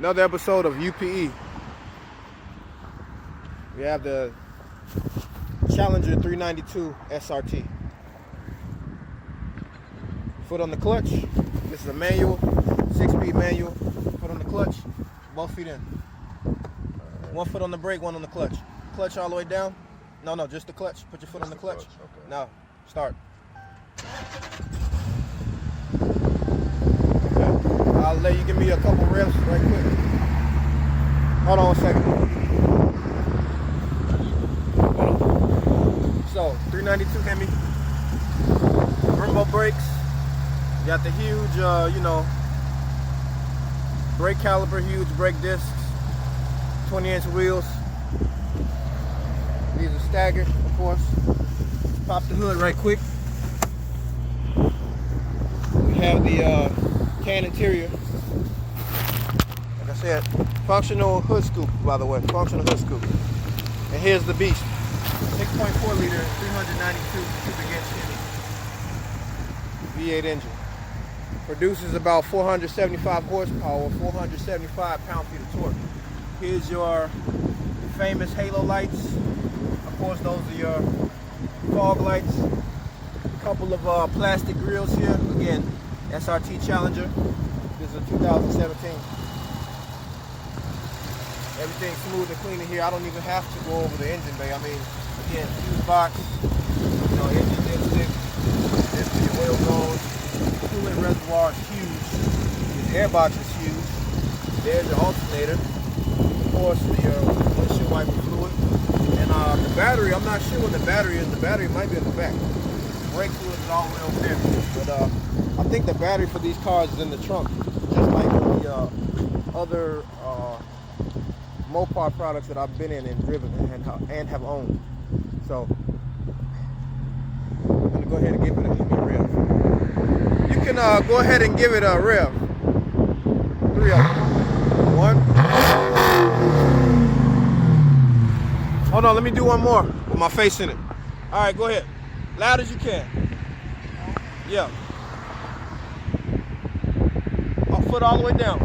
Another episode of UPE. We have the Challenger 392 SRT. Foot on the clutch. This is a manual, 6-speed manual. Foot on the clutch, both feet in. One foot on the brake, one on the clutch. Clutch all the way down. No, just the clutch. Put your foot on the clutch. Okay. Now, start. Okay. I'll let you give me a couple reps right quick. Hold on a second. Hold on. So, 392 Hemi. Brembo brakes. You got the huge, brake caliper, huge brake discs. 20-inch wheels. These are staggered, of course. Let's pop the hood right quick. We have the tan interior. Like I said, functional hood scoop, by the way. Functional hood scoop. And here's the beast. 6.4 liter, 392 cubic inch Hemi. V8 engine. Produces about 475 horsepower, 475 pound-feet of torque. Here's your famous halo lights. Of course, those are your fog lights. A couple of plastic grills here. Again, SRT Challenger. This is a 2017. Everything's smooth and clean in here. I don't even have to go over the engine bay. I mean, again, fuse box, engine dipstick. This is your oil goes. Coolant reservoir is huge. This air box is huge. There's your alternator. Of course, the windshield wiper fluid. And the battery, I'm not sure what the battery is. The battery might be in the back. The brake fluid is all the way over there. But I think the battery for these cars is in the trunk. Just like the other Mopar products that I've been in and driven and have owned. So, I'm going to go ahead and give it a rev. You can go ahead and give it a rev. 3 of them. 1. Hold on, let me do one more with my face in it. All right, go ahead. Loud as you can. Yeah. Foot all the way down.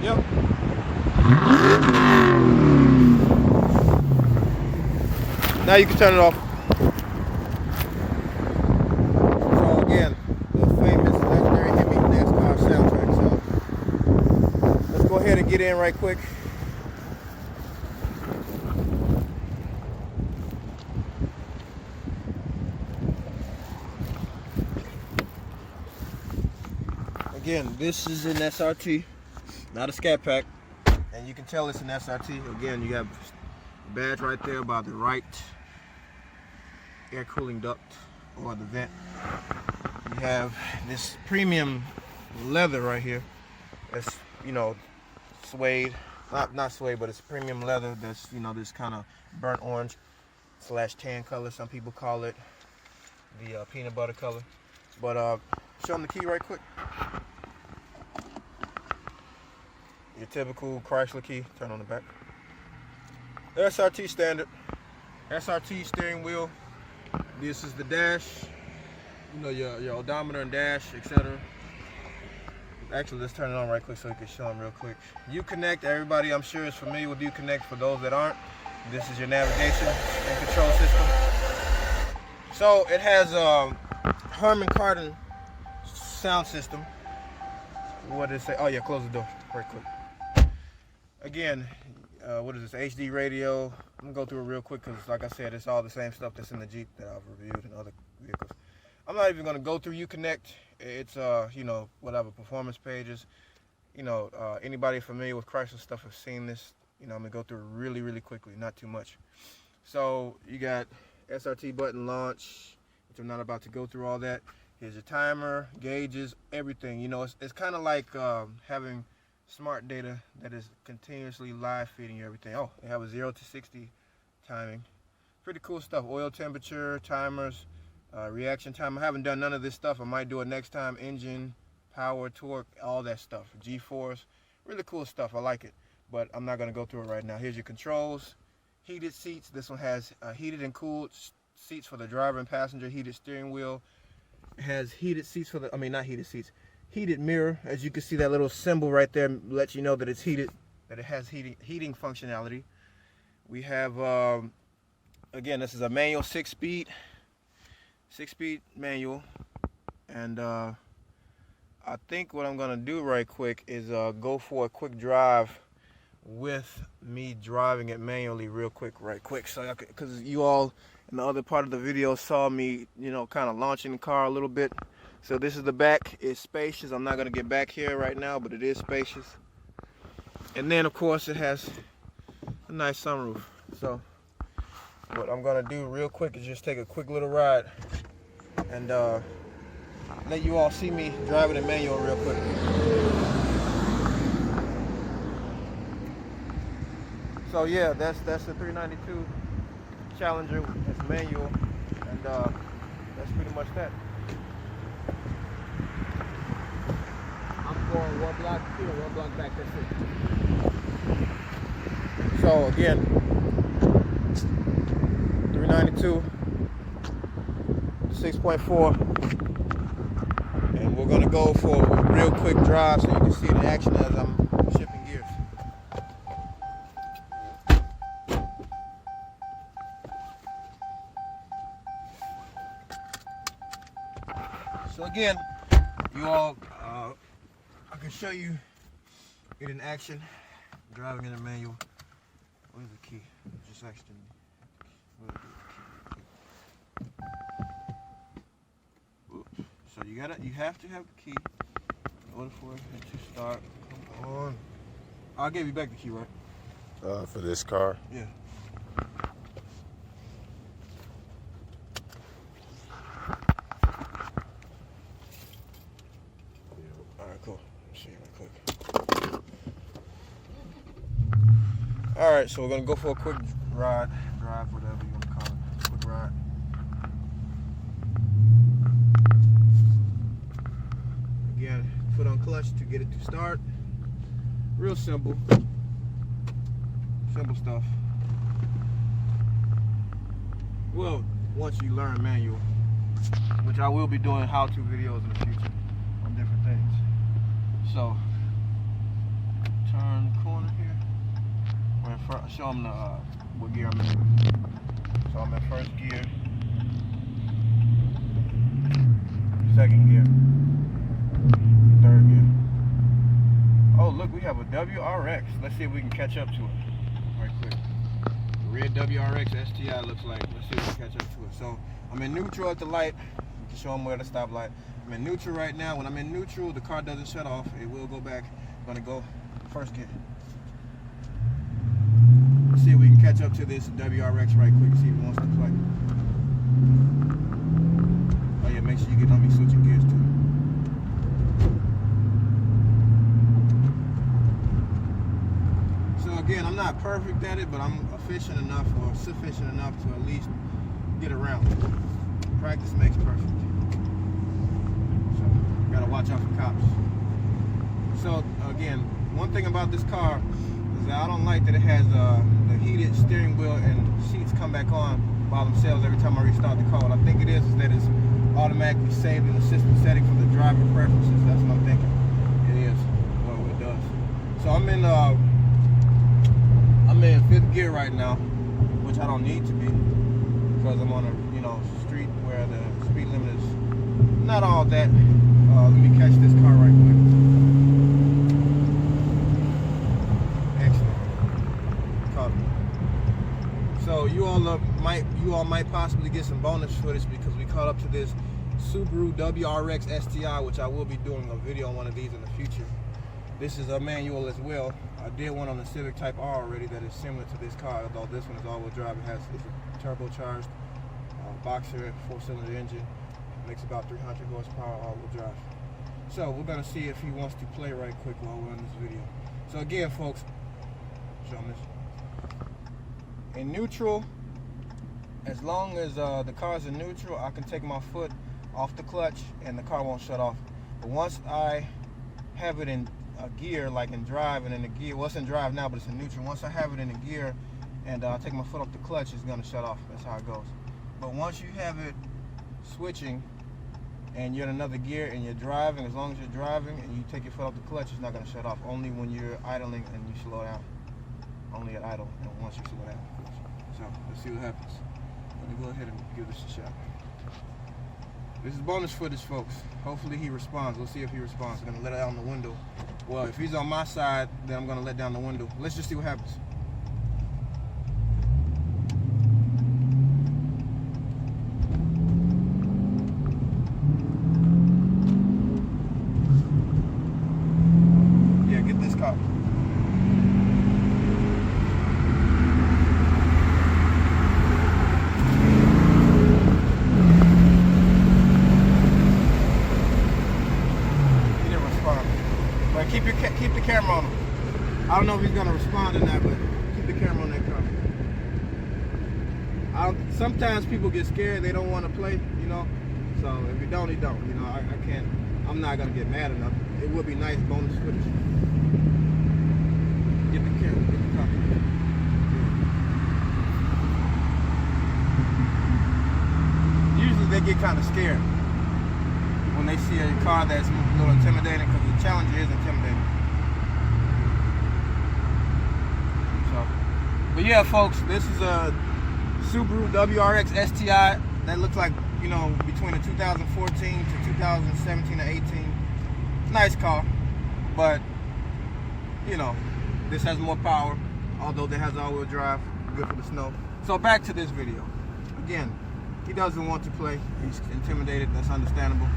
Yep. Now you can turn it off. So again, the famous legendary Hemi NASCAR soundtrack. So let's go ahead and get in right quick. Again, this is an SRT, not a Scat Pack, and you can tell it's an SRT. Again, you have a badge right there by the right air cooling duct or the vent. You have this premium leather right here. That's suede, not suede, but it's premium leather. That's this kind of burnt orange / tan color. Some people call it the peanut butter color. But show them the key right quick. Your typical Chrysler key, turn on the back. SRT standard, SRT steering wheel. This is the dash, your odometer and dash, etc. Actually, let's turn it on right quick so we can show them real quick. Uconnect, everybody I'm sure is familiar with Uconnect. For those that aren't, this is your navigation and control system. So it has Harman Kardon sound system. What did it say? Oh yeah, close the door right quick. Again, what is this? HD radio. I'm gonna go through it real quick because, like I said, it's all the same stuff that's in the Jeep that I've reviewed in other vehicles. I'm not even gonna go through Uconnect. It's whatever performance pages. Anybody familiar with Chrysler stuff have seen this. I'm gonna go through it really, really quickly, not too much. So you got SRT button launch, which I'm not about to go through all that. Here's your timer, gauges, everything. It's kind of like having smart data that is continuously live feeding you everything. Oh, they have a 0 to 60 timing. Pretty cool stuff. Oil temperature, timers, reaction time. I haven't done none of this stuff. I might do it next time. Engine, power, torque, all that stuff. G-force, really cool stuff. I like it, but I'm not going to go through it right now. Here's your controls. Heated seats. This one has heated and cooled seats for the driver and passenger. Heated steering wheel. It has heated seats for the, not heated seats. heated mirror. As you can see, that little symbol right there lets you know that it's heated, that it has heating functionality. We have, again, this is a manual 6-speed manual. And I think what I'm gonna do right quick is go for a quick drive with me driving it manually real quick, so because you all in the other part of the video saw me, you know, kind of launching the car a little bit. So this is the back. It's spacious. I'm not gonna get back here right now, but it is spacious. And then of course it has a nice sunroof. So what I'm gonna do real quick is just take a quick little ride and let you all see me driving the manual real quick. So yeah, that's the 392 Challenger. It's manual, and that's pretty much that. I'm going one block here, one block back. That's it. So again, 392, 6.4, and we're gonna go for a real quick drive so you can see the action as I'm shifting gears. So again, you all, I can show you it in action, driving in a manual. Where's the key? Just actually. So you have to have the key in order for it to start. Come on. I'll give you back the key, right? For this car? Yeah. Alright, cool. See you real quick. Alright, so we're gonna go for a quick drive, whatever you wanna call it. Quick ride. Again, foot on clutch to get it to start. Real simple. Simple stuff. Well, once you learn manual, which I will be doing how-to videos in the future on different things. So, turn the corner here. Show them what gear I'm in. So I'm in first gear, second gear, third gear. Oh look, we have a WRX. Let's see if we can catch up to it right quick. The red WRX STI looks like. Let's see if we can catch up to it. So I'm in neutral at the light. You can show them where the stoplight. I'm in neutral right now. When I'm in neutral, the car doesn't shut off. It will go back. I'm gonna go first gear. Let's see if we can catch up to this WRX right quick. See if it wants to play. Oh yeah, make sure you get on me switching gears too. So again, I'm not perfect at it, but I'm efficient enough or sufficient enough to at least get around. Practice makes perfect. So gotta watch out for cops. So again, one thing about this car is that I don't like that it has the heated steering wheel and seats come back on by themselves every time I restart the car. What I think it is that it's automatically saved in the system setting for the driver preferences. That's what I'm thinking. It is. Well, it does. So I'm in fifth gear right now, which I don't need to be because I'm on a street where the speed limit is not all that. Let me catch this car right quick. Excellent. Caught it. So you all might possibly get some bonus footage because we caught up to this Subaru WRX STI, which I will be doing a video on one of these in the future. This is a manual as well. I did one on the Civic Type R already that is similar to this car, although this one is all-wheel drive. It's a turbocharged boxer 4-cylinder engine. Makes about 300 horsepower all-wheel drive. So we're gonna see if he wants to play right quick while we're on this video. So again, folks, show him this. In neutral, as long as the car's in neutral, I can take my foot off the clutch and the car won't shut off. But once I have it in a gear, like in drive and in the gear, well, it's in drive now, but it's in neutral. Once I have it in a gear and I take my foot off the clutch, it's gonna shut off. That's how it goes. But once you have it switching and you're in another gear and you're driving, as long as you're driving and you take your foot off the clutch, it's not going to shut off. Only when you're idling and you slow down. Only at idle and once you slow down, of course. So let's see what happens. Let me go ahead and give this a shot. This is bonus footage, folks. Hopefully he responds. We'll see if he responds. I'm going to let it out on the window. Well, if he's on my side, then I'm going to let down the window. Let's just see what happens. Yeah, get this car. Keep the camera on him. I don't know if he's gonna respond or not, but keep the camera on that car. Sometimes people get scared; they don't want to play, you know. So if you don't, you don't. You know, I can't. I'm not gonna get mad enough. It would be nice bonus footage. Get the camera. Get the car. Yeah. Usually they get kind of scared when they see a car that's a little intimidating, because the Challenger is intimidating. So, but yeah, folks, this is a Subaru WRX STI that looks like, you know, between a 2014 to 2017 or 18. Nice car, but you know, this has more power, although it has all-wheel drive, good for the snow. So back to this video. Again, he doesn't want to play. He's intimidated. That's understandable.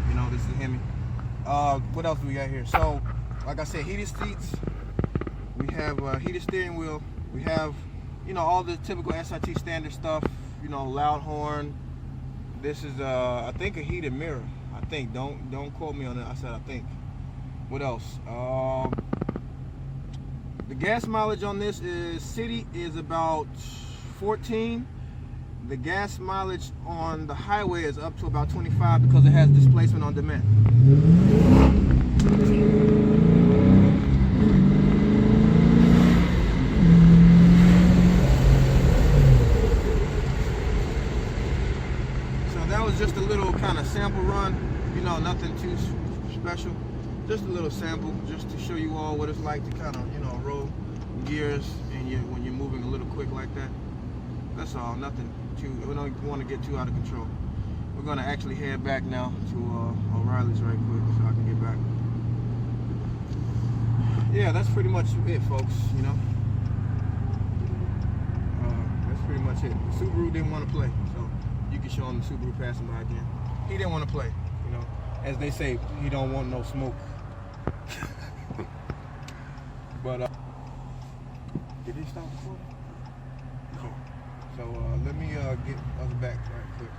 You know, this is a Hemi. What else do we got here? So, like I said, heated seats. We have a heated steering wheel. We have, you know, all the typical SRT standard stuff. You know, loud horn. This is, I think, a heated mirror. I think. Don't quote me on it. I said I think. What else? The gas mileage on this is city is about 14. The gas mileage on the highway is up to about 25 because it has displacement on demand. So that was just a little kind of sample run, you know, nothing too special. Just a little sample just to show you all what it's like to kind of, you know, roll gears and when you're moving a little quick like that. That's all, nothing too, we don't want to get too out of control. We're going to actually head back now to O'Reilly's right quick so I can get back. Yeah, that's pretty much it, folks, you know. That's pretty much it. The Subaru didn't want to play, so you can show him the Subaru passing by again. He didn't want to play, you know. As they say, he don't want no smoke. But, did he stop recording? Okay. So let me get us back right quick.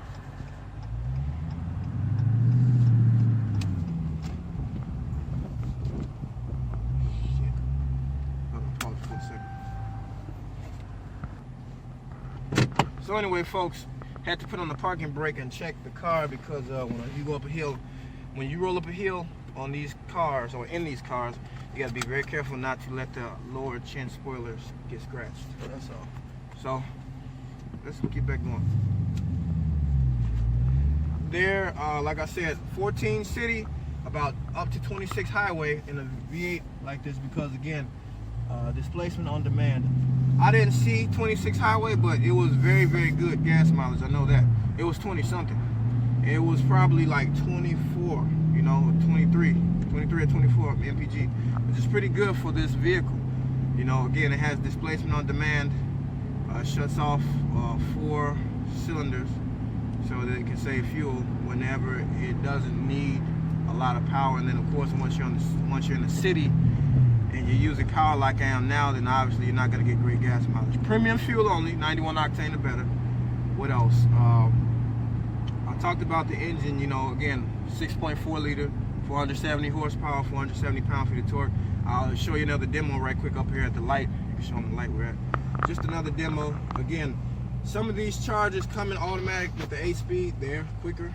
Shit. I'm gonna pause for a second. So anyway, folks, had to put on the parking brake and check the car because when you go up a hill, when you roll up a hill on these cars or in these cars, you gotta be very careful not to let the lower chin spoilers get scratched. That's all. So let's keep back going. There, like I said, 14 city, about up to 26 highway in a V8 like this because, again, displacement on demand. I didn't see 26 highway, but it was very, very good gas mileage. I know that. It was 20 something. It was probably like 24, you know, 23 or 24 MPG, which is pretty good for this vehicle. You know, again, it has displacement on demand. Shuts off 4 cylinders so that it can save fuel whenever it doesn't need a lot of power. And then, of course, once you're in the city and you're using power like I am now, then obviously you're not going to get great gas mileage. Premium fuel only, 91 octane or better. What else? I talked about the engine. You know, again, 6.4 liter, 470 horsepower, 470 pound-feet of torque. I'll show you another demo right quick up here at the light. You can show them the light we're at. Just another demo. Again, some of these Chargers come in automatic with the 8-speed. They're quicker,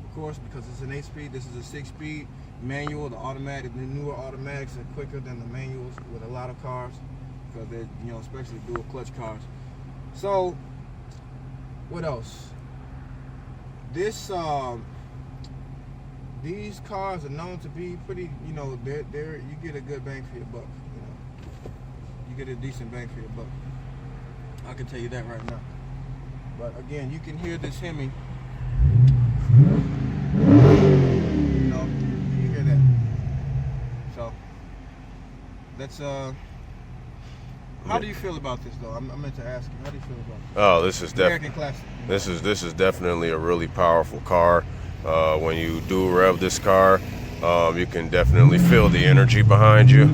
of course, because it's an 8-speed. This is a 6-speed manual. The automatic, the newer automatics are quicker than the manuals with a lot of cars because they're, you know, especially dual clutch cars. So, what else? This these cars are known to be pretty, you know, they're you get a good bang for your buck. You know, you get a decent bang for your buck. I can tell you that right now. But again, you can hear this hemi. You know, you hear that. So that's how do you feel about this though? I meant to ask you, how do you feel about this? Oh, this is American classic. This is definitely a really powerful car. When you do rev this car, you can definitely feel the energy behind you.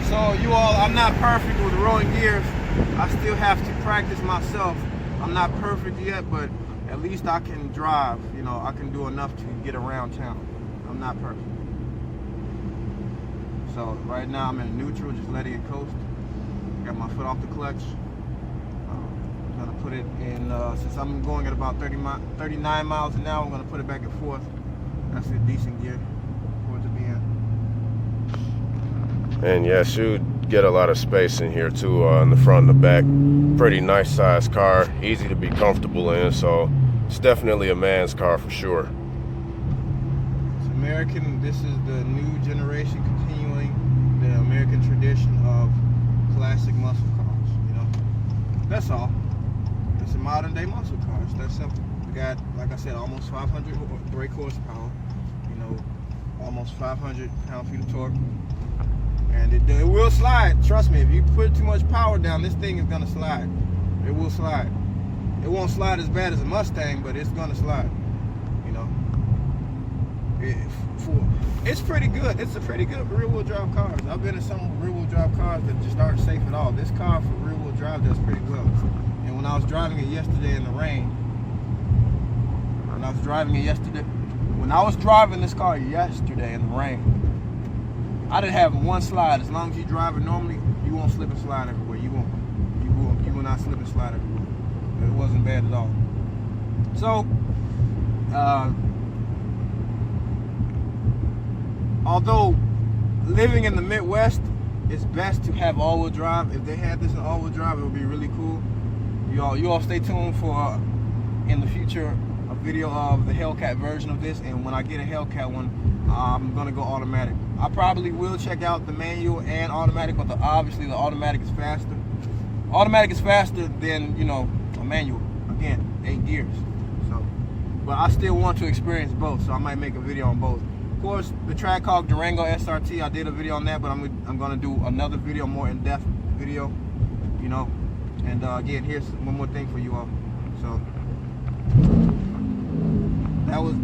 So you all, I'm not perfect with rolling gears. I still have to practice myself. I'm not perfect yet, but at least I can drive. You know, I can do enough to get around town. I'm not perfect. So right now I'm in neutral, just letting it coast. Got my foot off the clutch. I'm gonna put it in, since I'm going at about 39 miles an hour, I'm gonna put it back and forth. That's a decent gear for it to be in. And yes, you get a lot of space in here too, in the front and the back. Pretty nice sized car, easy to be comfortable in, so it's definitely a man's car for sure. It's American. This is the new generation continuing the American tradition of classic muscle cars, you know. That's all. It's a modern day muscle car. It's that simple. We got, like I said, almost 500 brake horsepower, you know, almost 500 pound-feet of torque. And it will slide. Trust me, if you put too much power down, this thing is gonna slide. It will slide. It won't slide as bad as a Mustang, but it's gonna slide. You know, it's pretty good. It's a pretty good rear-wheel drive car. I've been in some rear-wheel drive cars that just aren't safe at all. This car for rear-wheel drive does pretty well. And when I was driving it yesterday in the rain, when I was driving this car yesterday in the rain, I didn't have one slide. As long as you drive it normally, you won't slip and slide everywhere. You will not slip and slide everywhere. It wasn't bad at all. So, although living in the Midwest, it's best to have all-wheel drive. If they had this in all-wheel drive, it would be really cool. You all stay tuned for in the future a video of the Hellcat version of this, and when I get a Hellcat one, I'm gonna go automatic. I probably will check out the manual and automatic, but obviously the automatic is faster. Automatic is faster than, you know, a manual. Again, 8 gears. So, but I still want to experience both, so I might make a video on both. Of course, the Trackhawk Durango SRT, I did a video on that, but I'm gonna do another video, more in-depth video, you know. And again, here's one more thing for you all. So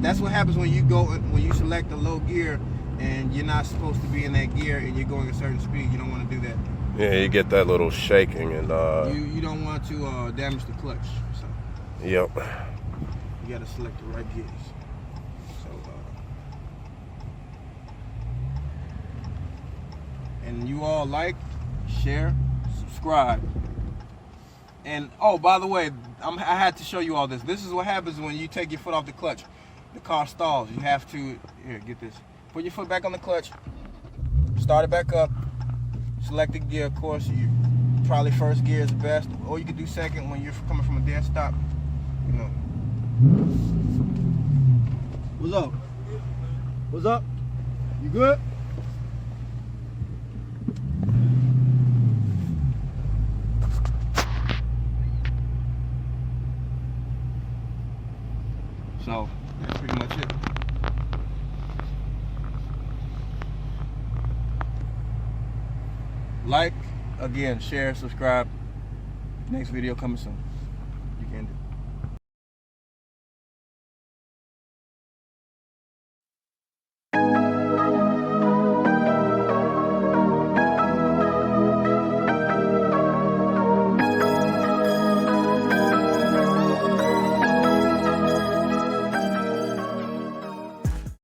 that's what happens when you select a low gear and you're not supposed to be in that gear and you're going a certain speed. You don't want to do that. Yeah, you get that little shaking, and you don't want to damage the clutch. So yep, you got to select the right gears. So and you all like, share, subscribe. And oh, by the way, I had to show you all this. This is what happens when you take your foot off the clutch. The car stalls. You have to, here, get this. Put your foot back on the clutch. Start it back up. Select the gear, of course. Probably first gear is best. Or you can do second when you're coming from a dead stop. You know. What's up? What's up? You good? So that's pretty much it. Like, again, share, subscribe. Next video coming soon. You can do it.